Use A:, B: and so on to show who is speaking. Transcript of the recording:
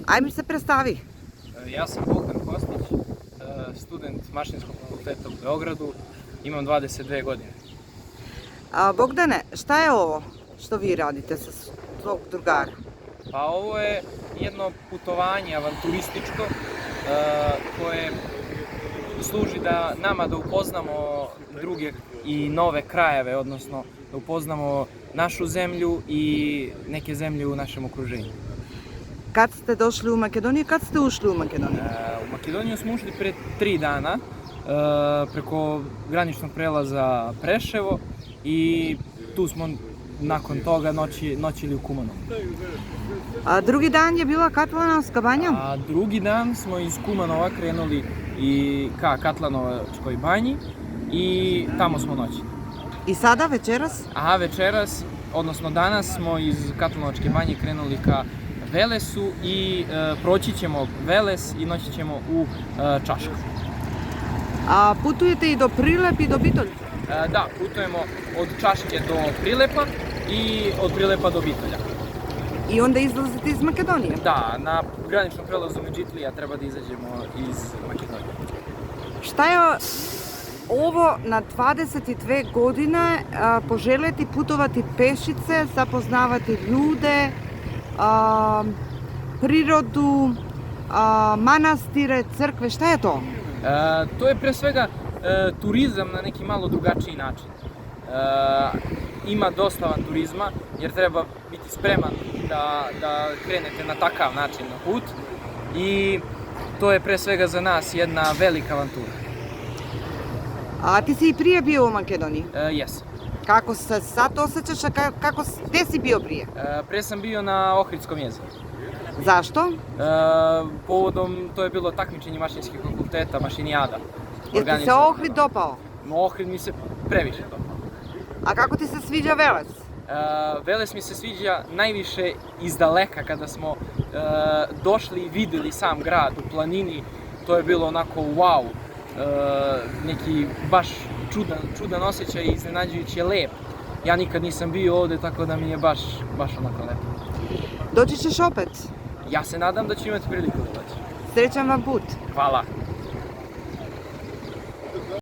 A: Ajme se predstavi.
B: Ja sam Bogdan Kostić, student Mašinskog fakulteta u Beogradu, imam 22 godine.
A: Bogdane, šta je ovo što vi radite sa svog drugara?
B: Pa ovo je jedno putovanje avanturističko koje služi da nama da upoznamo druge i nove krajeve, odnosno da upoznamo našu zemlju i neke zemlje u našem okruženju.
A: Kad ste došli u Makedoniju, kad ste ušli u Makedoniju?
B: U Makedoniju smo ušli pre 3 dana preko graničnog prelaza Preševo i tu smo nakon toga noćili u Kumanovu.
A: A drugi dan je bila Katlanovska banja?
B: A drugi dan smo iz Kumanova krenuli i ka Katlanovačkoj banji i tamo smo noćili.
A: I sada, večeras?
B: A večeras, odnosno danas smo iz Katlanovačke banje krenuli ka Velesu i proći ćemo Veles i noći ćemo u Čašku.
A: A putujete i do Prilep i do Bitolja?
B: Da, putujemo od Čaške do Prilepa i od Prilepa do Bitolja.
A: I onda izlazite iz Makedonije?
B: Da, na graničnom prelazu Midžitlija treba da izađemo iz Makedonije.
A: Šta je ovo na 22 godine poželjeti putovati pešice, zapoznavati ljude, prirodu, manastire, crkve, šta je to?
B: To je pre svega turizam na neki malo drugačiji način. Ima dosta avanturizma jer treba biti spreman da krenete na takav način na put i to je pre svega za nas jedna velika avantura.
A: A ti si i prije bio u Makedoniji?
B: Jesam.
A: Kako se sad osjećaš, a gde si bio prije?
B: Pre sam bio na Ohridskom jezeru.
A: Zašto?
B: Povodom, to je bilo takmičenje Mašinskih fakulteta, Mašinijada.
A: Jel ti se Ohrid dopao?
B: Ohrid mi se previše dopao.
A: A kako ti se sviđa Veles?
B: Veles mi se sviđa najviše iz daleka kada smo došli i videli sam grad u planini. To je bilo onako wow, neki baš čudan osjećaj i iznenađujući je lep. Ja nikad nisam bio ovde, tako da mi je baš onako lepo.
A: Doći ćeš opet?
B: Ja se nadam da ću imati priliku da dođem.
A: Srećan vam put!
B: Hvala!